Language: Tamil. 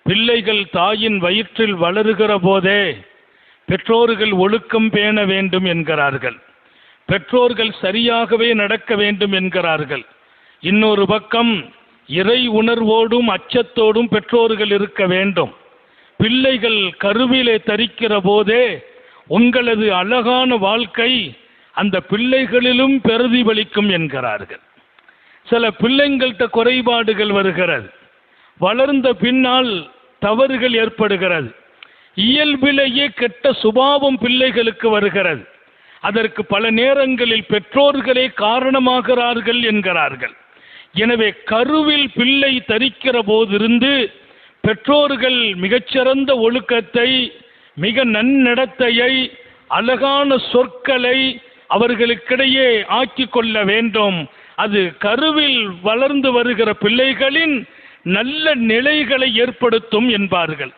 பிள்ளைகள் தாயின் வயிற்றில் வளருகிற போதே பெற்றோர்கள் ஒழுக்கம் பேண வேண்டும் என்கிறார்கள். பெற்றோர்கள் சரியாகவே நடக்க வேண்டும் என்கிறார்கள். இன்னொரு பக்கம் இறை உணர்வோடும் அச்சத்தோடும் பெற்றோர்கள் இருக்க வேண்டும். பிள்ளைகள் கருவிலே தரிக்கிற போதே உங்களது அழகான வாழ்க்கை அந்த பிள்ளைகளிலும் பிரதிபலிக்கும் என்கிறார்கள். சில பிள்ளைங்கள்ட்ட குறைபாடுகள் வருகிறது, வளர்ந்த பின்னால் தவறுகள் ஏற்படுகிறது, இயல்பிலேயே கெட்ட சுபாவம் பிள்ளைகளுக்கு வருகிறது. அதற்கு பல நேரங்களில் பெற்றோர்களே காரணமாகிறார்கள் என்கிறார்கள். எனவே கருவில் பிள்ளை தரிக்கிற போதிருந்து பெற்றோர்கள் மிகச்சிறந்த ஒழுக்கத்தை, மிக நன்னடத்தையை, அழகான சொற்களை அவர்களுக்கிடையே ஆக்கி கொள்ள வேண்டும். அது கருவில் வளர்ந்து வருகிற பிள்ளைகளின் நல்ல நிலைகளை ஏற்படுத்தும் என்பார்கள்.